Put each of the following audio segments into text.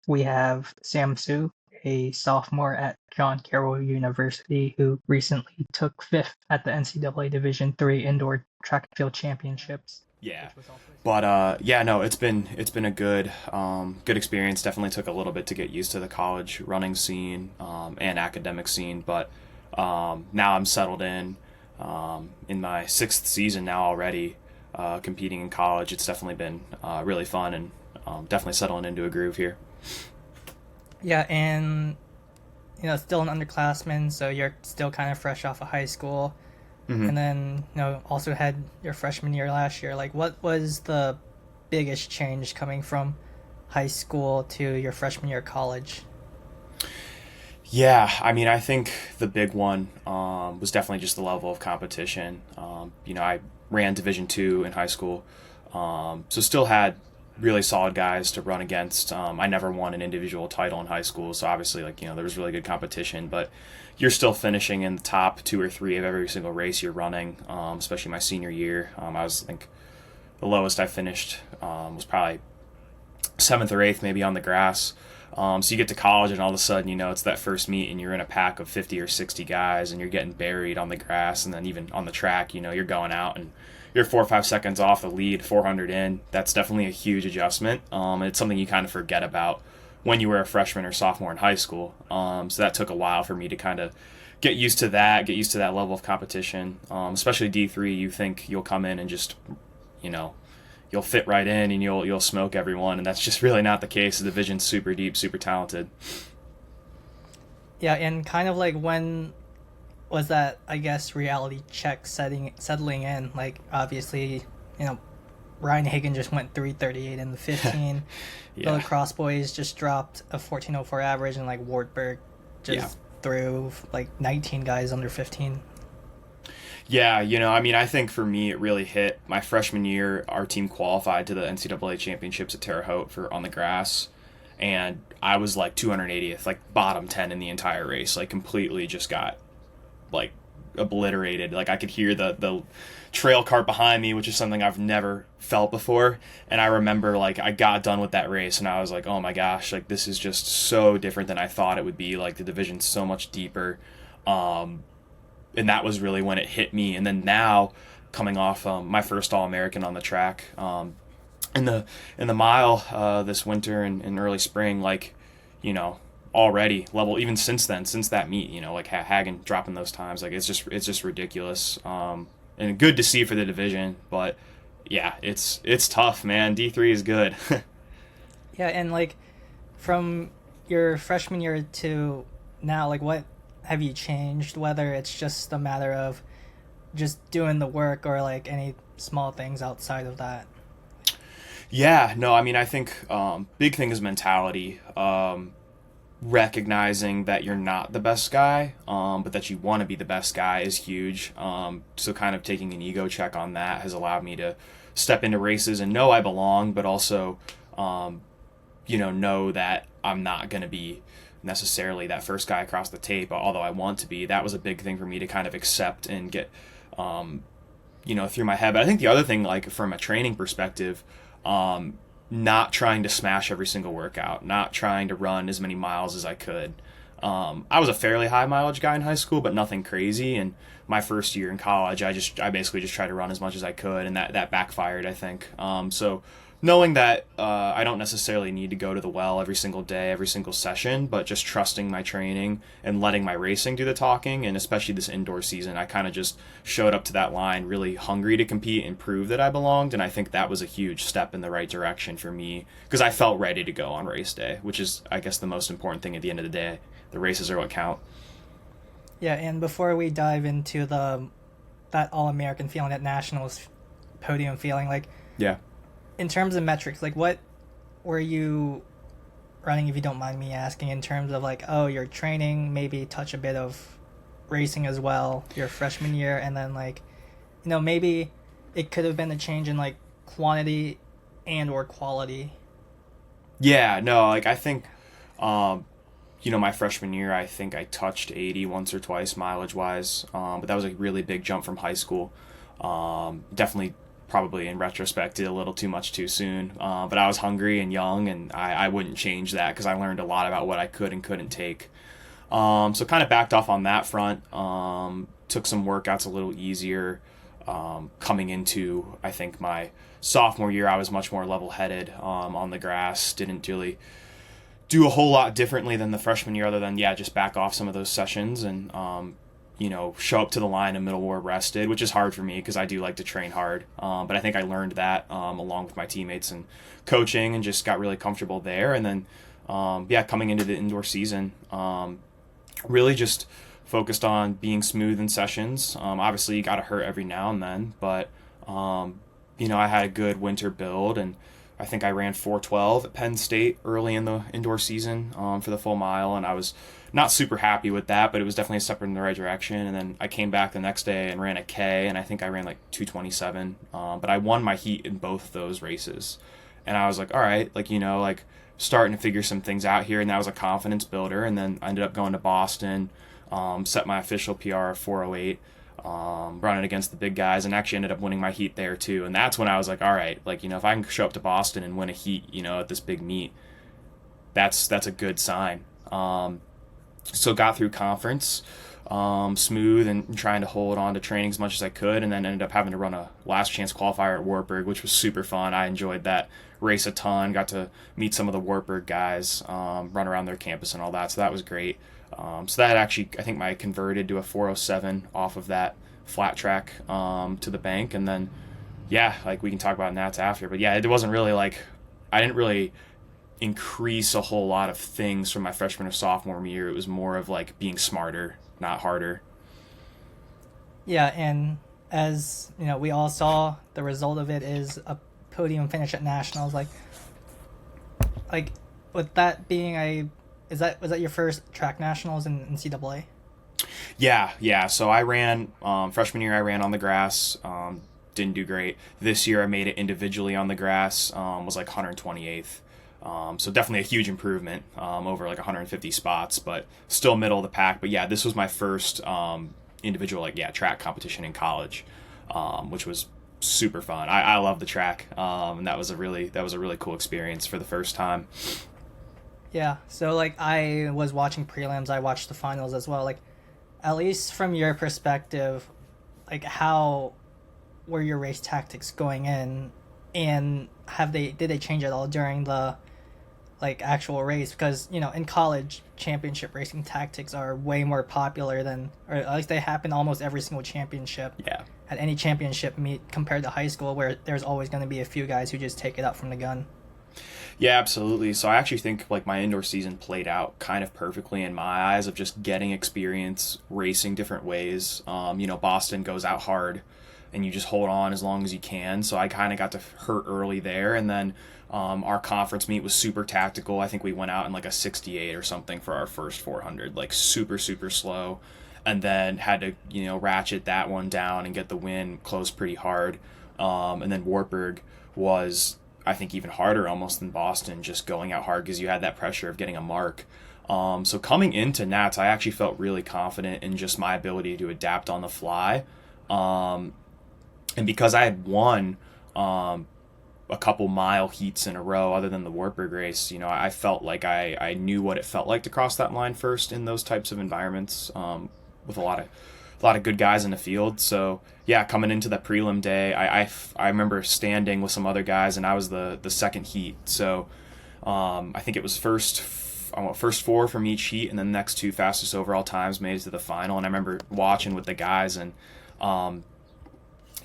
we have Samsu, a sophomore at John Carroll University, who recently took fifth at the NCAA Division III Indoor Track and Field Championships, Yeah, which was also his but first time. yeah, no, it's been a good experience. Definitely took a little bit to get used to the college running scene and academic scene, but now I'm settled in my sixth season now already, competing in college. It's definitely been really fun and definitely settling into a groove here. Yeah, and still an underclassman, so you're still kind of fresh off of high school. Hmm. And then, also had your freshman year last year. Like, what was the biggest change coming from high school to your freshman year of college? Yeah, I mean, I think the big one was definitely just the level of competition. I ran Division II in high school, so still had really solid guys to run against. I never won an individual title in high school, so obviously, there was really good competition. But you're still finishing in the top two or three of every single race you're running, especially my senior year. I think, the lowest I finished was probably seventh or eighth, maybe on the grass. So you get to college, and all of a sudden, it's that first meet, and you're in a pack of 50 or 60 guys, and you're getting buried on the grass, and then even on the track, you're going out, and you're 4 or 5 seconds off the lead, 400 in. That's definitely a huge adjustment. It's something you kind of forget about when you were a freshman or sophomore in high school. So that took a while for me to kind of get used to that level of competition. Especially D3, you think you'll come in and just, you know, you'll fit right in and you'll smoke everyone, and that's just really not the case. The division's super deep, super talented. Yeah, and kind of like when was that, I guess, reality check settling in? Like, obviously, you know, Ryan Hagan just went 3:38 in the 15. The Yeah, lacrosse boys just dropped a 14:04 average, and like Wartburg yeah, just threw like 19 guys under 15. yeah. I mean, I think for me, it really hit my freshman year. Our team qualified to the NCAA championships at Terre Haute for on the grass, and I was like 280th, like bottom 10 in the entire race. Like completely just got like obliterated. Like I could hear the trail cart behind me, which is something I've never felt before. And I remember like I got done with that race and I was like, oh my gosh, like this is just so different than I thought it would be. Like the division's so much deeper. Um, and that was really when it hit me. And then now, coming off my first All American on the track, in the mile this winter and early spring, like you know already level even since then, since that meet, like Hagen dropping those times, like it's just ridiculous, and good to see for the division. But yeah, it's tough, man. D3 is good. Yeah, and like from your freshman year to now, like what have you changed? Whether it's just a matter of just doing the work or like any small things outside of that. Yeah, no, I mean, I think big thing is mentality. Recognizing that you're not the best guy, but that you want to be the best guy is huge. So kind of taking an ego check on that has allowed me to step into races and know I belong, but also, know that I'm not going to be necessarily that first guy across the tape, although I want to be. That was a big thing for me to kind of accept and get, through my head. But I think the other thing, like from a training perspective, um, not trying to smash every single workout, not trying to run as many miles as I could. I was a fairly high mileage guy in high school, but nothing crazy. And my first year in college, I basically just tried to run as much as I could, and that backfired, I think. So knowing that I don't necessarily need to go to the well every single day, every single session, but just trusting my training and letting my racing do the talking. And especially this indoor season, I kind of just showed up to that line really hungry to compete and prove that I belonged. And I think that was a huge step in the right direction for me because I felt ready to go on race day, which is, I guess, the most important thing at the end of the day. The races are what count. Yeah, and before we dive into the that All American feeling, that nationals podium feeling, like Yeah. in terms of metrics, like what were you running, if you don't mind me asking, in terms of like, oh, your training, maybe touch a bit of racing as well, your freshman year, and then like, maybe it could have been a change in like quantity and or quality. Yeah, no, like I think, um, my freshman year, I think I touched 80 once or twice mileage wise, but that was a really big jump from high school. Definitely probably in retrospect did a little too much too soon. But I was hungry and young, and I wouldn't change that because I learned a lot about what I could and couldn't take. So kind of backed off on that front. Took some workouts a little easier. Coming into, I think, my sophomore year, I was much more level-headed on the grass. Didn't really do a whole lot differently than the freshman year, other than, just back off some of those sessions and, show up to the line in middle war rested, which is hard for me because I do like to train hard. But I think I learned that along with my teammates and coaching, and just got really comfortable there. And then, coming into the indoor season, really just focused on being smooth in sessions. Obviously, you got to hurt every now and then, but, I had a good winter build, and I think I ran 4:12 at Penn State early in the indoor season for the full mile, and I was not super happy with that, but it was definitely a step in the right direction. And then I came back the next day and ran a K, and I think I ran like 2:27, but I won my heat in both those races. And I was like, all right, starting to figure some things out here, and that was a confidence builder. And then I ended up going to Boston, set my official PR of 4:08, running against the big guys, and actually ended up winning my heat there too. And that's when I was like, all right, if I can show up to Boston and win a heat, at this big meet, that's a good sign. So got through conference smooth and trying to hold on to training as much as I could, and then ended up having to run a last chance qualifier at Wartburg, which was super fun. I enjoyed that race a ton, got to meet some of the Wartburg guys, run around their campus and all that, so that was great. So that actually, I think, I converted to a 4:07 off of that flat track to the bank. And then, we can talk about Nats after. But it wasn't really I didn't really increase a whole lot of things from my freshman or sophomore year. It was more of being smarter, not harder. Yeah, and as we all saw, the result of it is a podium finish at nationals. With that being was that your first track nationals in NCAA? Yeah. So I ran freshman year. I ran on the grass. Didn't do great. This year I made it individually on the grass. Was 128th. So definitely a huge improvement over 150 spots, but still middle of the pack. But this was my first individual track competition in college, which was super fun. I love the track, and that was a really cool experience for the first time. Yeah, so I was watching prelims, I watched the finals as well. At least from your perspective, how were your race tactics going in, and did they change at all during the actual race? Because in college, championship racing tactics are way more popular than, or at least they happen almost every single championship. Yeah. At any championship meet, compared to high school, where there's always going to be a few guys who just take it out from the gun. Yeah, absolutely. So I actually think my indoor season played out kind of perfectly in my eyes of just getting experience racing different ways. Boston goes out hard and you just hold on as long as you can. So I kind of got to hurt early there. And then our conference meet was super tactical. I think we went out in a 68 or something for our first 400, super, super slow. And then had to, ratchet that one down and get the win close pretty hard. And then Wartburg was, I think, even harder almost than Boston, just going out hard because you had that pressure of getting a mark. So coming into Nats, I actually felt really confident in just my ability to adapt on the fly. And because I had won a couple mile heats in a row other than the Wartburg race, I felt like I knew what it felt like to cross that line first in those types of environments with a lot of good guys in the field. So coming into that prelim day, I remember standing with some other guys, and I was the second heat. So I think it was first four from each heat, and then the next two fastest overall times made it to the final. And I remember watching with the guys, and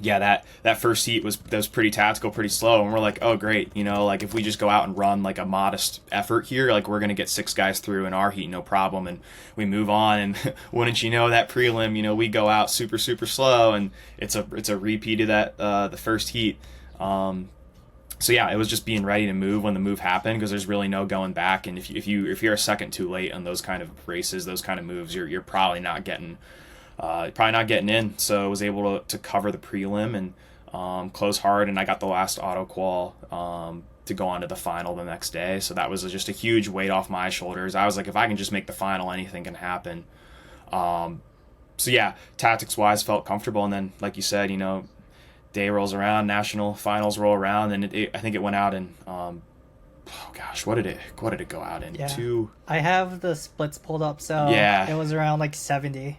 that first heat was pretty tactical, pretty slow, and we're like, oh great, if we just go out and run a modest effort here, we're gonna get six guys through in our heat, no problem, and we move on. And wouldn't you know, that prelim, we go out super, super slow, and it's a repeat of that the first heat. It was just being ready to move when the move happened, because there's really no going back. And if you're a second too late on those kind of races, those kind of moves, you're probably not getting in. So I was able to cover the prelim and close hard, and I got the last auto qual to go on to the final the next day. So that was just a huge weight off my shoulders. I was like, if I can just make the final, anything can happen. Tactics wise, felt comfortable. And then, like you said, day rolls around, national finals roll around, and I think it went out in oh gosh, what did it go out in? Yeah. Two. I have the splits pulled up, so Yeah. it was around like 70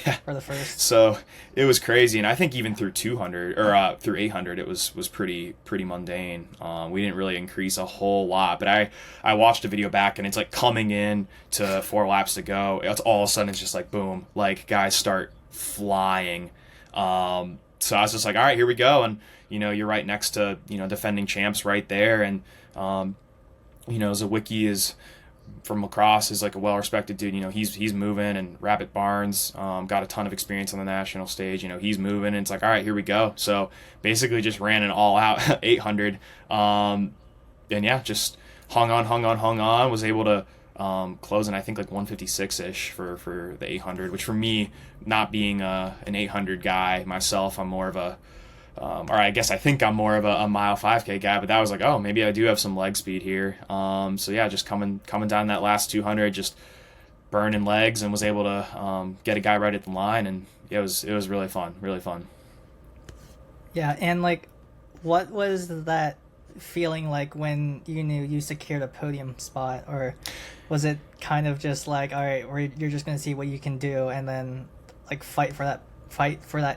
Yeah. for the first. So it was crazy, and I think even through 200 or through 800, it was pretty mundane. We didn't really increase a whole lot, but I watched a video back, and it's like coming in to 4 laps to go. It's all of a sudden it's just like boom, like guys start flying. So I was just like, all right, here we go, and you're right next to defending champs right there, and Zawicki is from lacrosse is like a well-respected dude. He's moving, and Rabbit Barnes got a ton of experience on the national stage. He's moving, and it's like, all right, here we go. So basically just ran an all-out 800, and yeah, just hung on, was able to close in I think like 156-ish for the 800, which for me, not being an 800 guy myself, I'm more of a or I guess I think I'm more of a mile 5K guy, but that was like, oh, maybe I do have some leg speed here. So yeah, just coming down that last 200, just burning legs, and was able to get a guy right at the line, and it was really fun. Yeah, and like, what was that feeling like when you knew you secured a podium spot, or was it kind of just like, all right, you're just gonna see what you can do, and then like fight for that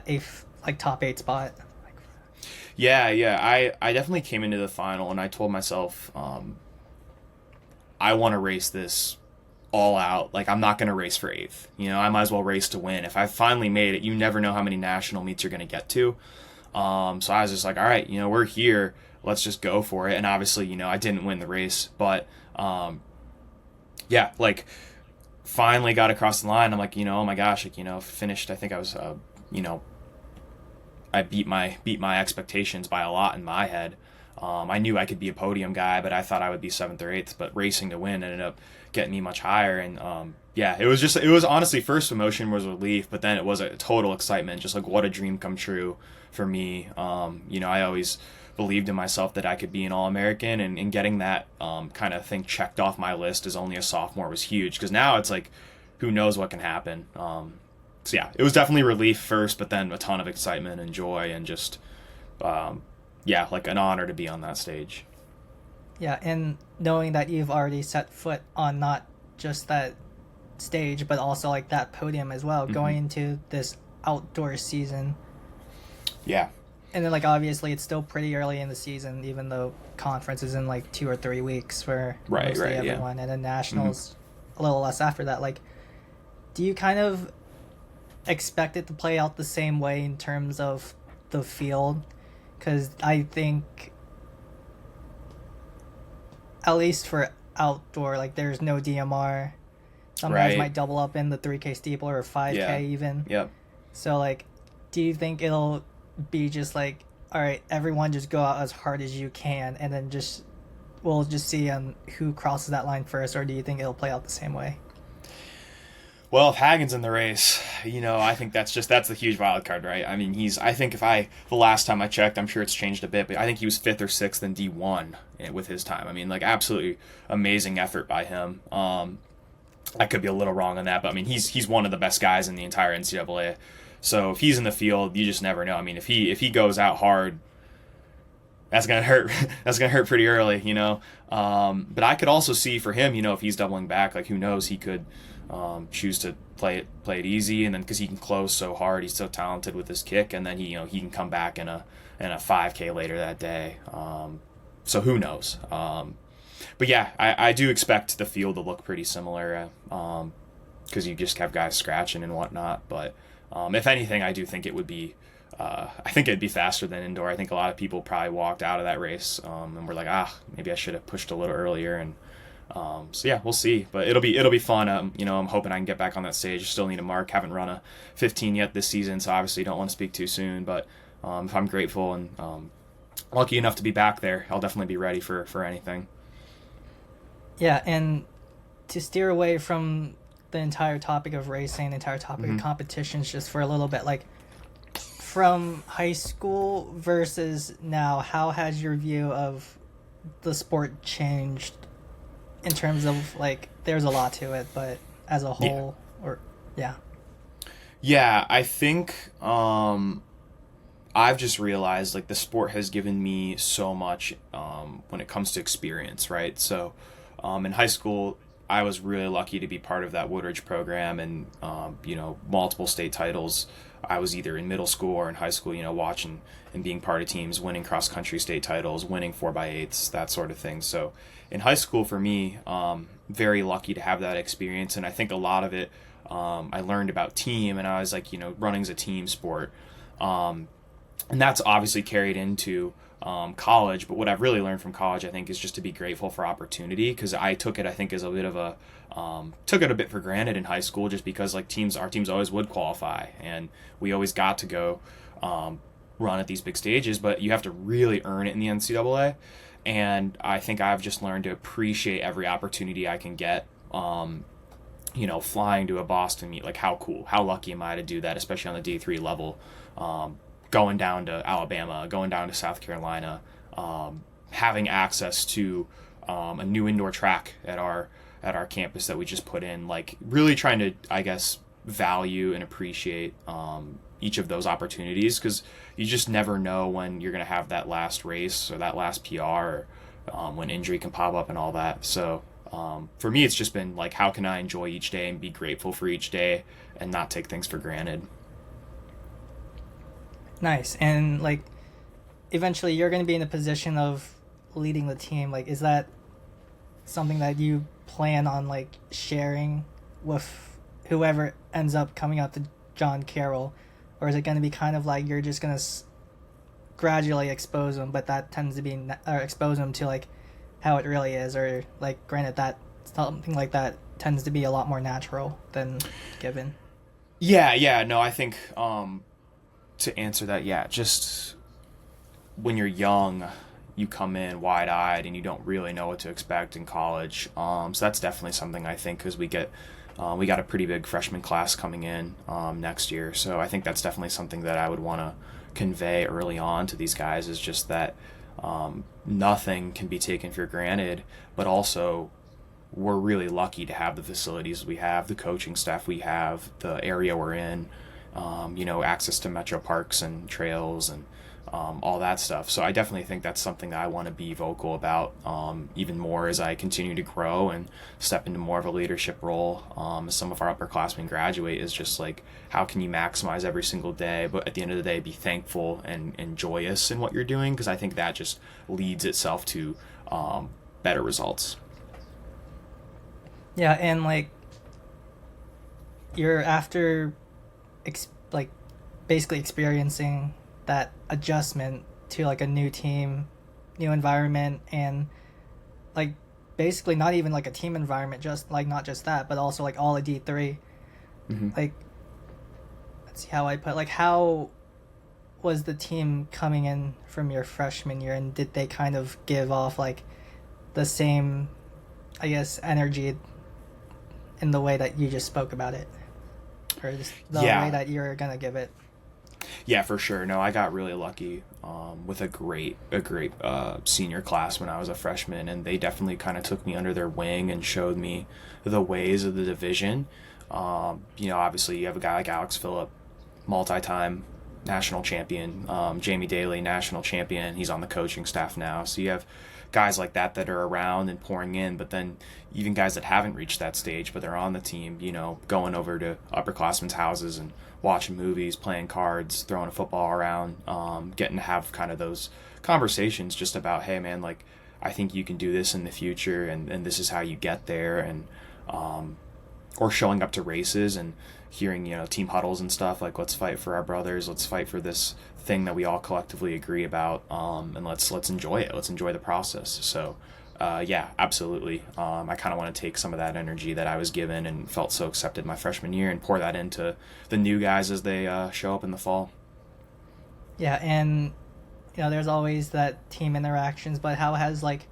eighth, like top 8 spot? Yeah. I definitely came into the final, and I told myself, I want to race this all out. Like, I'm not going to race for 8th. I might as well race to win. If I finally made it, you never know how many national meets you're going to get to. So I was just like, all right, we're here. Let's just go for it. And obviously, I didn't win the race, but yeah, like, finally got across the line. I'm like, oh my gosh, like, finished. I think I was, I beat my expectations by a lot in my head. I knew I could be a podium guy, but I thought I would be 7th or 8th. But racing to win ended up getting me much higher. And yeah, it was honestly, first emotion was relief, but then it was a total excitement, just like what a dream come true for me. I always believed in myself that I could be an All-American, and getting that kind of thing checked off my list as only a sophomore was huge, because now it's like, who knows what can happen. So yeah, it was definitely relief first, but then a ton of excitement and joy, and just, yeah, like an honor to be on that stage. Yeah, and knowing that you've already set foot on not just that stage, but also like that podium as well, going into this outdoor season. Yeah. And then like obviously it's still pretty early in the season, even though conference is in like 2 or 3 weeks for mostly everyone, and then nationals a little less after that. Like, do you kind of expect it to play out the same way in terms of the field? Because I think, at least for outdoor, like, there's no DMR. Some guys might double up in the 3K steeple or 5K even. Yep. So like, do you think it'll be just like, all right, everyone just go out as hard as you can, and then we'll just see who crosses that line first, or do you think it'll play out the same way? Well, if Hagen's in the race, I think that's the huge wild card, right? I mean, the last time I checked, I'm sure it's changed a bit, but I think he was 5th or 6th in D1 with his time. I mean, like, absolutely amazing effort by him. I could be a little wrong on that, but I mean, he's one of the best guys in the entire NCAA. So if he's in the field, you just never know. I mean, if he goes out hard, that's gonna hurt. That's gonna hurt pretty early, But I could also see for him, if he's doubling back, like, who knows, he could choose to play it easy, and then because he can close so hard, he's so talented with his kick, and then he can come back in a 5K later that day. So who knows? But yeah, I do expect the field to look pretty similar, because you just have guys scratching and whatnot. But if anything, I do think it would be. I think it'd be faster than indoor. I think a lot of people probably walked out of that race and were like, maybe I should have pushed a little earlier. And so yeah, we'll see. But it'll be fun. I'm hoping I can get back on that stage. Still need a mark. Haven't run a 15 yet this season, so obviously don't want to speak too soon. But if I'm grateful and lucky enough to be back there, I'll definitely be ready for anything. Yeah, and to steer away from the entire topic of racing, the entire topic of competitions, just for a little bit, like, from high school versus now, how has your view of the sport changed in terms of, like, there's a lot to it, but as a whole, Yeah, I think I've just realized like the sport has given me so much when it comes to experience, right? So in high school, I was really lucky to be part of that Woodridge program and, multiple state titles. I was either in middle school or in high school, watching and being part of teams, winning cross country state titles, winning 4x8s, that sort of thing. So in high school for me, very lucky to have that experience. And I think a lot of it, I learned about team, and I was like, running's a team sport. And that's obviously carried into college. But what I've really learned from college, I think, is just to be grateful for opportunity, because I took it, I think, as a bit of a took it a bit for granted in high school, just because like our teams always would qualify, and we always got to go run at these big stages. But you have to really earn it in the NCAA, and I think I've just learned to appreciate every opportunity I can get. Flying to a Boston meet, like how cool, how lucky am I to do that, especially on the D3 level. Going down to Alabama, going down to South Carolina, having access to a new indoor track at our campus that we just put in, like really trying to, I guess, value and appreciate each of those opportunities, because you just never know when you're going to have that last race or that last PR, or when injury can pop up and all that. So for me, it's just been like, how can I enjoy each day and be grateful for each day and not take things for granted? Nice. And like eventually you're going to be in a position of leading the team. Like, is that something that you plan on like sharing with whoever ends up coming out to John Carroll, or is it going to be kind of like you're just going to gradually expose them, but that tends to be or expose them to like how it really is, or like granted that something like that tends to be a lot more natural than given? Yeah, no, I think to answer that, just when you're young, you come in wide-eyed and you don't really know what to expect in college. So that's definitely something, I think, because we got a pretty big freshman class coming in next year. So I think that's definitely something that I would want to convey early on to these guys, is just that nothing can be taken for granted, but also we're really lucky to have the facilities we have, the coaching staff we have, the area we're in, access to metro parks and trails and all that stuff. So I definitely think that's something that I want to be vocal about even more as I continue to grow and step into more of a leadership role. As some of our upperclassmen graduate, is just like, how can you maximize every single day, but at the end of the day, be thankful and joyous in what you're doing, because I think that just leads itself to better results. Yeah, and like you're after basically experiencing that adjustment to like a new team, new environment, and like basically not even like a team environment, just like not just that, but also like all a D3. Mm-hmm. Like, let's see how I put, like, how was the team coming in from your freshman year, and did they kind of give off like the same, I guess, energy in the way that you just spoke about it, or just the way that you're gonna give it? Yeah, for sure. No, I got really lucky with a great senior class when I was a freshman, and they definitely kind of took me under their wing and showed me the ways of the division. Obviously you have a guy like Alex Phillip, multi-time national champion, Jamie Daly, national champion. He's on the coaching staff now. So you have guys like that are around and pouring in, but then even guys that haven't reached that stage, but they're on the team, going over to upperclassmen's houses and watching movies, playing cards, throwing a football around, getting to have kind of those conversations just about, hey man, like, I think you can do this in the future, and this is how you get there, and or showing up to races and hearing, team huddles and stuff, like, let's fight for our brothers, let's fight for this thing that we all collectively agree about, and let's enjoy it, let's enjoy the process. So absolutely. I kind of want to take some of that energy that I was given and felt so accepted my freshman year and pour that into the new guys as they show up in the fall. Yeah, and there's always that team interactions, but how has like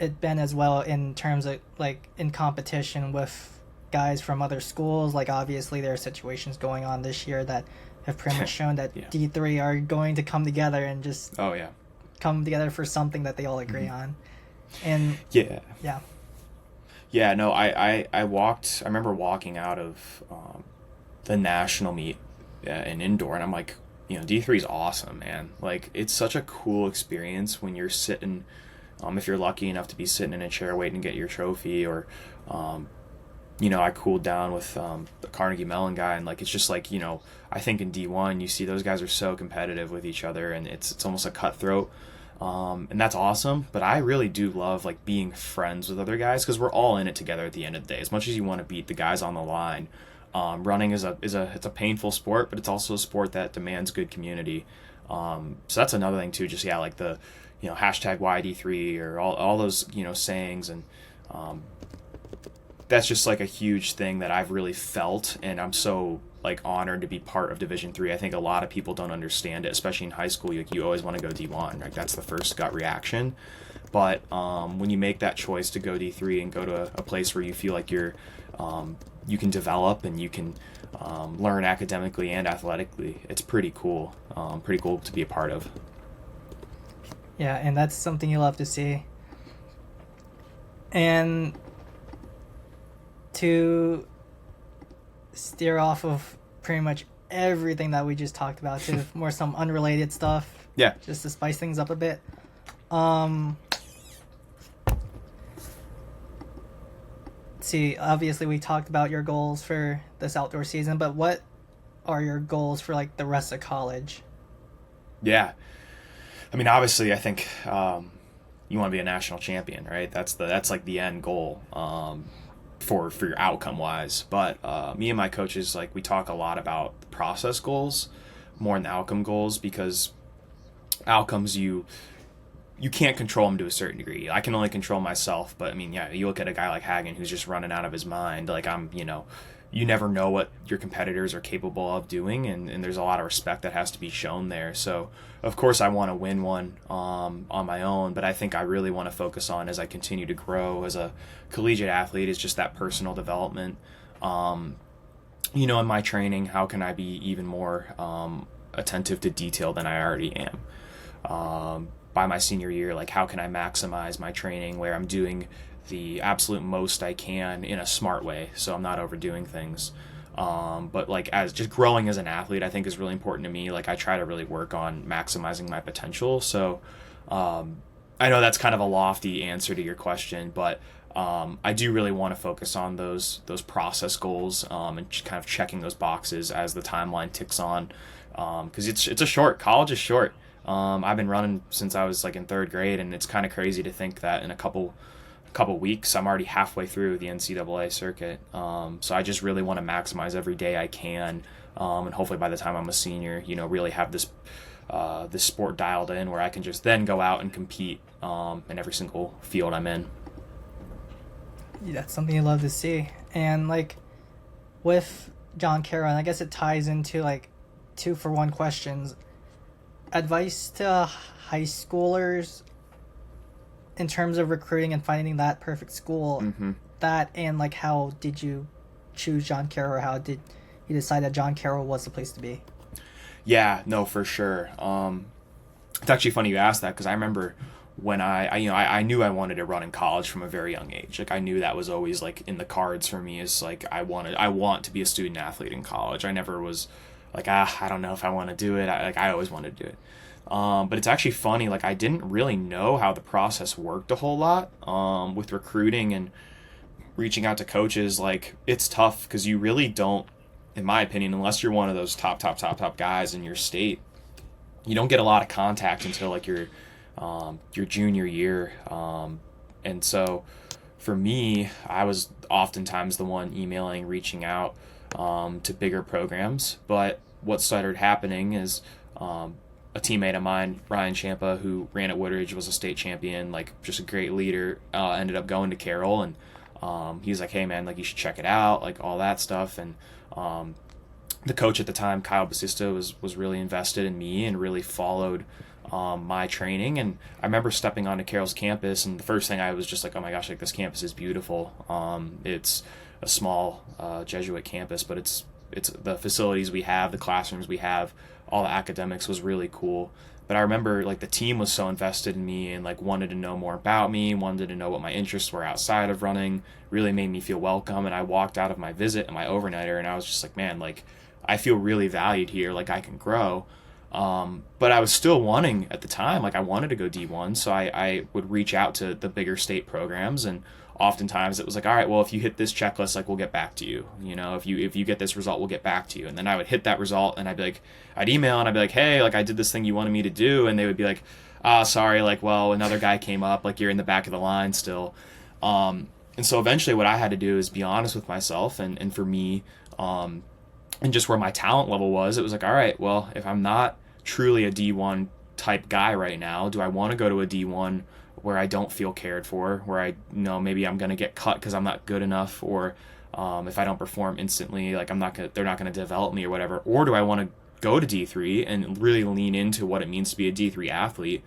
it been as well in terms of like in competition with guys from other schools? Like, obviously there are situations going on this year that have pretty much shown that D3 are going to come together and just come together for something that they all agree on. And no, I remember walking out of the national meet in indoor, and I'm like, D3 is awesome, man. Like, it's such a cool experience when you're sitting, if you're lucky enough to be sitting in a chair waiting to get your trophy, or, I cooled down with the Carnegie Mellon guy, and like, it's just like, I think in D1 you see those guys are so competitive with each other, and it's almost a cutthroat. And that's awesome, but I really do love like being friends with other guys, because we're all in it together at the end of the day. As much as you want to beat the guys on the line, running is it's a painful sport, but it's also a sport that demands good community. So that's another thing too. Just like the hashtag YD3 or all those sayings, and that's just like a huge thing that I've really felt, and I'm so like honored to be part of Division 3. I think a lot of people don't understand it, especially in high school. You always want to go D1, like that's the first gut reaction. But when you make that choice to go D3 and go to a place where you feel like you can develop and you can learn academically and athletically, it's pretty cool. Pretty cool to be a part of. Yeah, and that's something you love to see. And to steer off of pretty much everything that we just talked about to more some unrelated stuff. Yeah. Just to spice things up a bit. See, obviously we talked about your goals for this outdoor season, but what are your goals for like the rest of college? Yeah. I mean, obviously I think you want to be a national champion, right? That's like the end goal. For your outcome wise, but me and my coaches, like, we talk a lot about the process goals more than the outcome goals, because outcomes you can't control them to a certain degree. I can only control myself, but I mean, yeah, you look at a guy like Hagen who's just running out of his mind. Like, you never know what your competitors are capable of doing, and there's a lot of respect that has to be shown there. So of course I want to win one on my own, but I think I really want to focus on, as I continue to grow as a collegiate athlete, is just that personal development. In my training, how can I be even more attentive to detail than I already am? By my senior year, like, how can I maximize my training where I'm doing the absolute most I can in a smart way, so I'm not overdoing things. But like, as just growing as an athlete, I think is really important to me. Like, I try to really work on maximizing my potential. So I know that's kind of a lofty answer to your question, but I do really want to focus on those process goals, and kind of checking those boxes as the timeline ticks on, because college is short. I've been running since I was like in third grade, and it's kind of crazy to think that in a couple weeks I'm already halfway through the NCAA circuit. So I just really want to maximize every day I can, and hopefully by the time I'm a senior, really have this sport dialed in where I can just then go out and compete in every single field I'm in. Yeah, that's something you love to see. And like with John Carroll, and I guess it ties into like 2-for-1 questions. Advice to high schoolers in terms of recruiting and finding that perfect school. Mm-hmm. That, and like, how did you choose John Carroll, or how did you decide that John Carroll was the place to be? Yeah, no, for sure. It's actually funny you asked that, because I remember when I knew I wanted to run in college from a very young age. Like, I knew that was always like in the cards for me, is like I want to be a student athlete in college. I never was like, I don't know if I want to do it. I always wanted to do it. But it's actually funny, like, I didn't really know how the process worked a whole lot with recruiting and reaching out to coaches. Like, it's tough, because you really don't, in my opinion, unless you're one of those top guys in your state, you don't get a lot of contact until like your junior year. And so for me, I was oftentimes the one emailing, reaching out to bigger programs. But what started happening is a teammate of mine, Ryan Champa, who ran at Woodridge, was a state champion, like just a great leader, ended up going to Carroll, and he's like, hey man, like, you should check it out, like all that stuff. And the coach at the time, Kyle Basista, was really invested in me and really followed my training. And I remember stepping onto Carroll's campus, and the first thing I was just like, oh my gosh, like, this campus is beautiful. It's a small Jesuit campus, but it's the facilities we have, the classrooms we have, all the academics was really cool. But I remember, like, the team was so invested in me and like wanted to know more about me, wanted to know what my interests were outside of running, really made me feel welcome. And I walked out of my visit and my overnighter, and I was just like, man, like, I feel really valued here, like I can grow. But I was still wanting at the time, like I wanted to go D1. So I would reach out to the bigger state programs, and oftentimes it was like, all right, well, if you hit this checklist, like we'll get back to you. You know, if you get this result, we'll get back to you. And then I would hit that result, and I'd email and I'd be like, hey, like I did this thing you wanted me to do. And they would be like, sorry, like, well, another guy came up, like you're in the back of the line still. And so eventually what I had to do is be honest with myself, and for me, and just where my talent level was, it was like, all right, well, if I'm not truly a D1 type guy right now, do I want to go to a D1 where I don't feel cared for, where I know maybe I'm going to get cut because I'm not good enough, or if I don't perform instantly, like they're not going to develop me or whatever, or do I want to go to D3 and really lean into what it means to be a D3 athlete,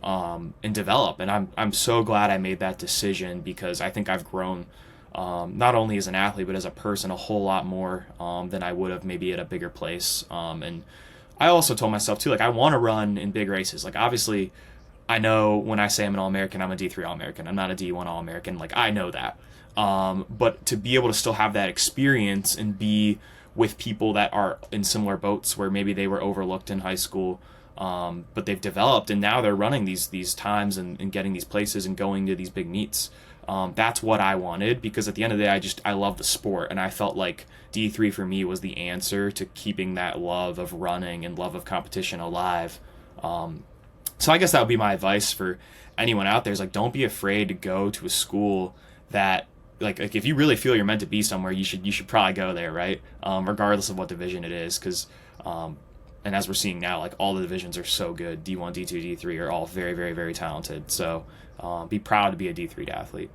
and develop? And I'm so glad I made that decision, because I think I've grown, not only as an athlete but as a person, a whole lot more than I would have maybe at a bigger place. And I also told myself too, like I want to run in big races. Like obviously, I know when I say I'm an All-American, I'm a D3 All-American. I'm not a D1 All-American. Like I know that. But to be able to still have that experience and be with people that are in similar boats where maybe they were overlooked in high school, but they've developed and now they're running these times and getting these places and going to these big meets. That's what I wanted, because at the end of the day, I love the sport, and I felt like D3 for me was the answer to keeping that love of running and love of competition alive. So I guess that would be my advice for anyone out there, is like, don't be afraid to go to a school that like if you really feel you're meant to be somewhere, you should probably go there, right? Regardless of what division it is, because and as we're seeing now, like all the divisions are so good. D1, D2, D3 are all very, very, very talented. So be proud to be a D3 athlete.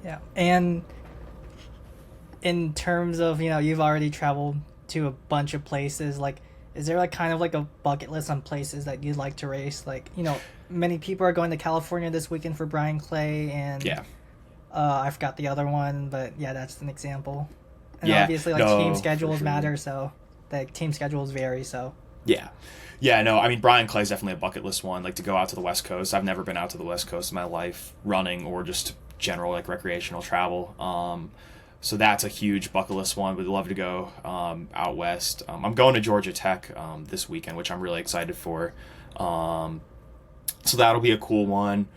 Yeah. And in terms of, you've already traveled to a bunch of places, like, is there like kind of like a bucket list on places that you'd like to race? Like, many people are going to California this weekend for Brian Clay, and yeah. I forgot the other one, but yeah, that's an example. And yeah. obviously, like, team schedules sure. matter, so like team schedules vary, so. Yeah, no, I mean, Brian Clay's definitely a bucket list one, like to go out to the West Coast. I've never been out to the West Coast in my life, running or just general like recreational travel. So that's a huge bucket list one. Would love to go out west. I'm going to Georgia Tech this weekend, which I'm really excited for. So that'll be a cool one.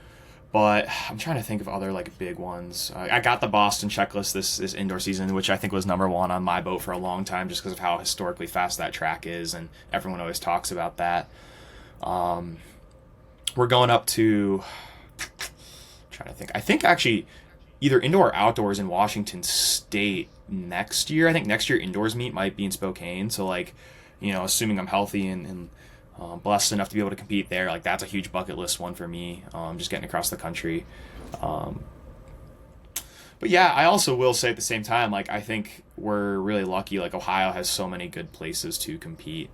But I'm trying to think of other like big ones. I got the Boston checklist this indoor season, which I think was number one on my boat for a long time, just because of how historically fast that track is, and everyone always talks about that. We're going up to, I'm trying to think. I think actually either indoor or outdoors in Washington State next year. I think next year indoors meet might be in Spokane. So like, assuming I'm healthy and blessed enough to be able to compete there, like that's a huge bucket list one for me, just getting across the country. But yeah, I also will say at the same time, like I think we're really lucky, like Ohio has so many good places to compete.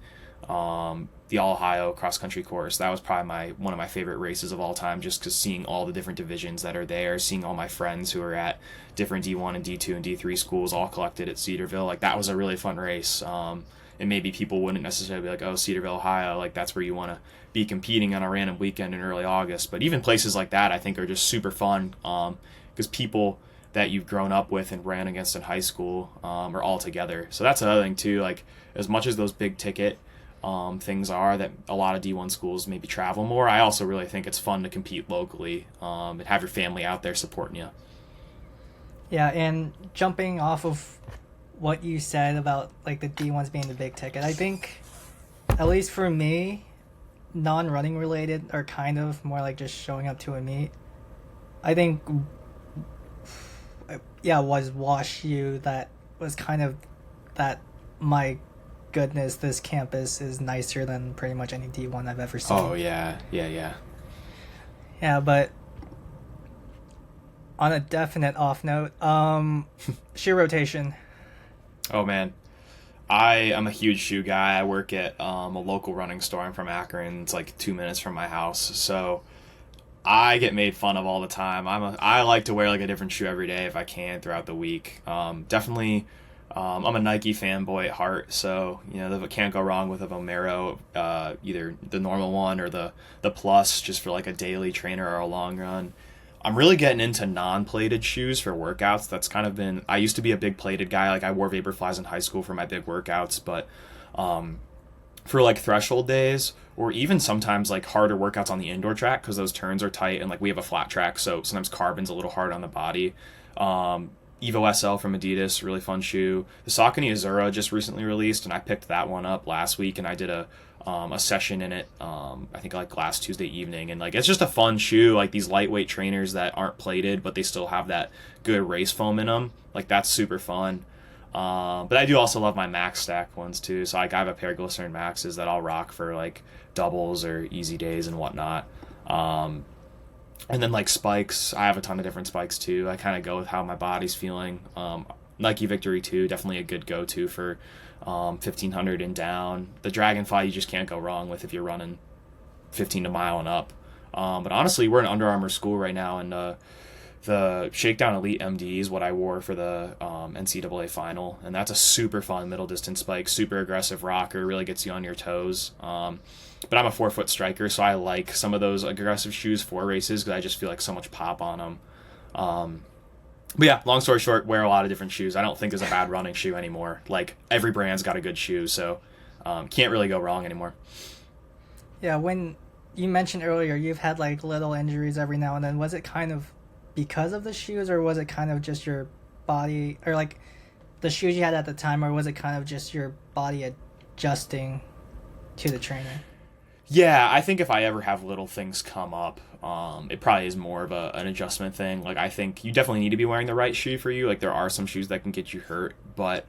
The All-Ohio cross-country course, that was probably one of my favorite races of all time, just because seeing all the different divisions that are there, seeing all my friends who are at different D1 and D2 and D3 schools all collected at Cedarville, like that was a really fun race. And maybe people wouldn't necessarily be like, oh, Cedarville, Ohio, like that's where you want to be competing on a random weekend in early August. But even places like that I think are just super fun, because people that you've grown up with and ran against in high school are all together. So that's another thing too, like as much as those big ticket things are that a lot of D1 schools maybe travel more, I also really think it's fun to compete locally and have your family out there supporting you. Yeah, and jumping off of what you said about like the D1s being the big ticket, I think, at least for me, non-running related are kind of more like just showing up to a meet. I think, was Wash U that was kind of that, my goodness, this campus is nicer than pretty much any D1 I've ever seen. Oh, yeah. Yeah, but on a definite off note, shoe rotation. Oh, man. I am a huge shoe guy. I work at a local running store. I'm from Akron. It's like 2 minutes from my house. So I get made fun of all the time. I like to wear like a different shoe every day if I can throughout the week. Definitely, I'm a Nike fanboy at heart. So, can't go wrong with a Vomero, either the normal one or the Plus, just for like a daily trainer or a long run. I'm really getting into non-plated shoes for workouts. That's kind of been, I used to be a big plated guy. Like I wore Vaporflies in high school for my big workouts, but for like threshold days, or even sometimes like harder workouts on the indoor track because those turns are tight and like we have a flat track, so sometimes carbon's a little hard on the body. Evo SL from Adidas, really fun shoe. The Saucony Azura just recently released, and I picked that one up last week, and I did a session in it. I think like last Tuesday evening, and like it's just a fun shoe. Like these lightweight trainers that aren't plated, but they still have that good race foam in them. Like that's super fun. But I do also love my Max Stack ones too. So like I have a pair of Glycerin Maxes that I'll rock for like doubles or easy days and whatnot. And then like spikes, I have a ton of different spikes too. I kind of go with how my body's feeling. Nike Victory 2, definitely a good go-to for 1500 and down. The Dragonfly you just can't go wrong with if you're running 15 a mile and up. But honestly, we're in Under Armour school right now, and the Shakedown Elite MD is what I wore for the NCAA final, and that's a super fun middle distance spike, super aggressive rocker, really gets you on your toes. But I'm a 4-foot striker, so I like some of those aggressive shoes for races because I just feel like so much pop on them. But yeah, long story short, wear a lot of different shoes. I don't think there's a bad running shoe anymore. Like every brand's got a good shoe, so can't really go wrong anymore. Yeah, when you mentioned earlier you've had like little injuries every now and then, was it kind of because of the shoes, or was it kind of just your body, or like the shoes you had at the time, or was it kind of just your body adjusting to the trainer? Yeah, I think if I ever have little things come up, it probably is more of an adjustment thing. Like I think you definitely need to be wearing the right shoe for you. Like there are some shoes that can get you hurt, but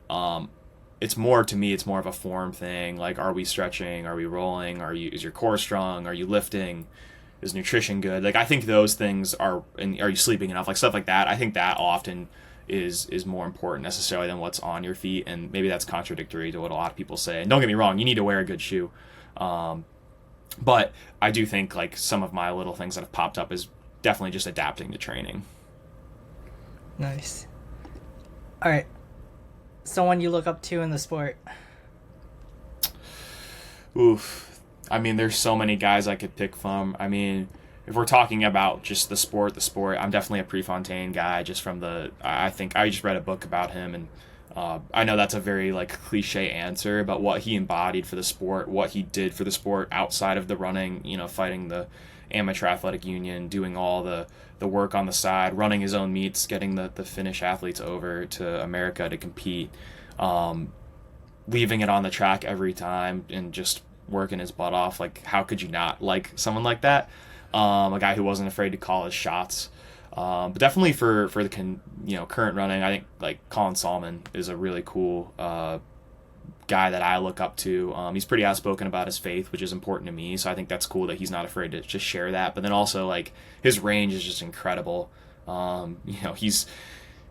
it's more, to me, it's more of a form thing. Like, are we stretching? Are we rolling? Is your core strong? Are you lifting? Is nutrition good? Like I think those things are you sleeping enough? Like stuff like that. I think that often is more important necessarily than what's on your feet, and maybe that's contradictory to what a lot of people say. And don't get me wrong, you need to wear a good shoe. But I do think like some of my little things that have popped up is definitely just adapting to training. Nice. All right. Someone you look up to in the sport? Oof. I mean, there's so many guys I could pick from. I mean, if we're talking about just the sport, I'm definitely a Prefontaine guy just from I think I just read a book about him, and I know that's a very like cliche answer, but what he embodied for the sport, what he did for the sport outside of the running, fighting the amateur athletic union, doing all the work on the side, running his own meets, getting the Finnish athletes over to America to compete, leaving it on the track every time and just working his butt off. Like, how could you not like someone like that? A guy who wasn't afraid to call his shots. But definitely for the current running, I think like Colin Salmon is a really cool guy that I look up to. He's pretty outspoken about his faith, which is important to me. So I think that's cool that he's not afraid to just share that. But then also like his range is just incredible.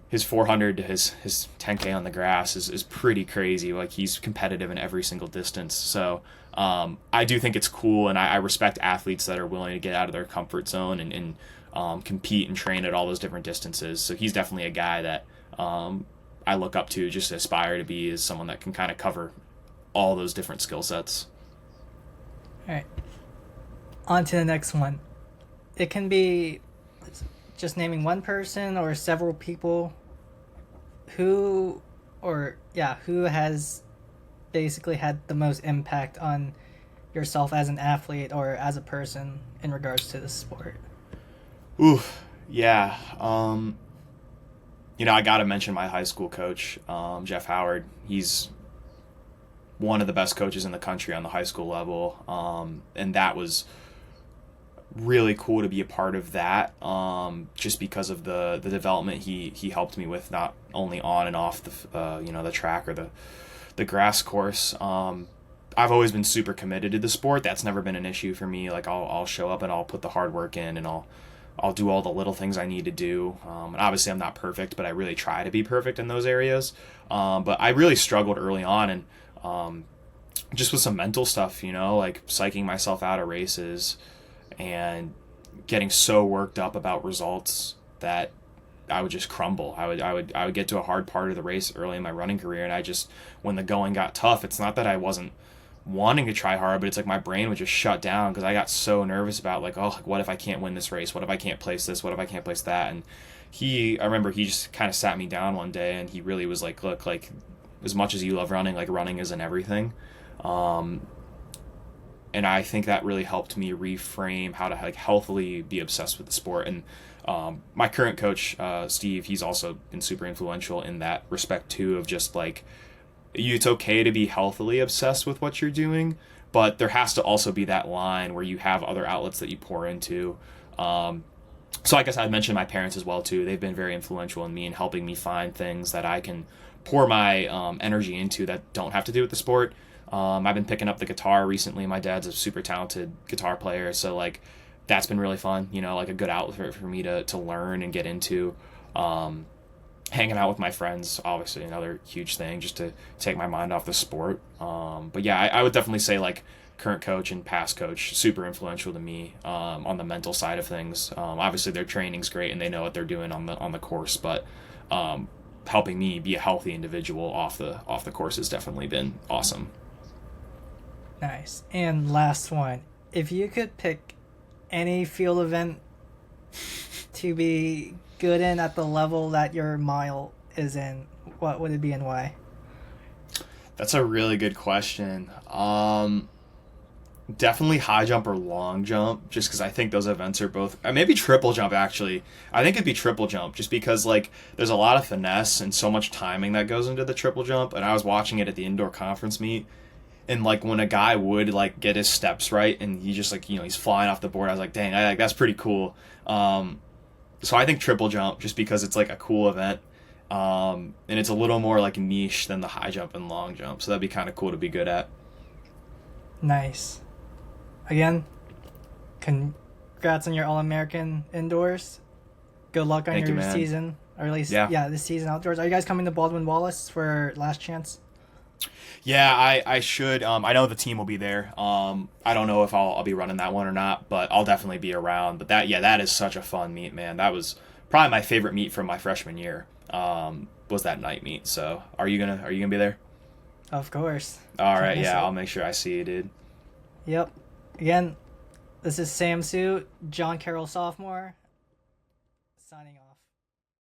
His 400 to his 10K on the grass is pretty crazy. Like he's competitive in every single distance. So I do think it's cool, and I respect athletes that are willing to get out of their comfort zone and compete and train at all those different distances. So he's definitely a guy that I look up to, just aspire to be as someone that can kind of cover all those different skill sets. All right. On to the next one. It can be just naming one person or several people who has basically had the most impact on yourself as an athlete or as a person in regards to the sport. Ooh, yeah. I got to mention my high school coach, Jeff Howard. He's one of the best coaches in the country on the high school level. And that was really cool to be a part of that, just because of the development he helped me with, not only on and off the track or the grass course. I've always been super committed to the sport. That's never been an issue for me. Like I'll show up and I'll put the hard work in, and I'll do all the little things I need to do. And obviously I'm not perfect, but I really try to be perfect in those areas. But I really struggled early on, and just with some mental stuff, like psyching myself out of races and getting so worked up about results that I would just crumble. I would get to a hard part of the race early in my running career, and when the going got tough, it's not that I wasn't wanting to try hard, but it's like my brain would just shut down because I got so nervous about what if I can't win this race? What if I can't place this? What if I can't place that? And I remember he just kind of sat me down one day, and he really was like, look, like as much as you love running, like running isn't everything. And I think that really helped me reframe how to like healthily be obsessed with the sport. And my current coach, Steve, he's also been super influential in that respect too, of just like, it's okay to be healthily obsessed with what you're doing, but there has to also be that line where you have other outlets that you pour into. So I guess I'd mention my parents as well too. They've been very influential in me in helping me find things that I can pour my energy into that don't have to do with the sport. I've been picking up the guitar recently. My dad's a super talented guitar player, so like that's been really fun. You know, like a good outlet for me to learn and get into. Hanging out with my friends, obviously another huge thing, just to take my mind off the sport. But yeah, I would definitely say like current coach and past coach, super influential to me on the mental side of things. Obviously their training's great and they know what they're doing on the course, but helping me be a healthy individual off the course has definitely been awesome. Nice. And last one, if you could pick any field event to be good in at the level that your mile is in, what would it be and why? That's a really good question. Definitely high jump or long jump, just because I think those events are both, maybe triple jump actually. I think it'd be triple jump just because like there's a lot of finesse and so much timing that goes into the triple jump. And I was watching it at the indoor conference meet, and like when a guy would like get his steps right and he just like, you know, he's flying off the board, I was like, dang, like that's pretty cool. So I think triple jump just because it's like a cool event. And it's a little more like niche than the high jump and long jump. So that'd be kind of cool to be good at. Nice. Again, congrats on your All-American indoors. Good luck on Thank your you, man. season, or at least this season outdoors. Are you guys coming to Baldwin Wallace for last chance? Yeah, I should. I know the team will be there. I don't know if I'll be running that one or not, but I'll definitely be around. But that is such a fun meet, man. That was probably my favorite meet from my freshman year. Was that night meet? So are you gonna be there? Of course. All right, yeah, I'll make sure I see you, dude. Yep. Again, this is Sam Sue, John Carroll sophomore, signing off.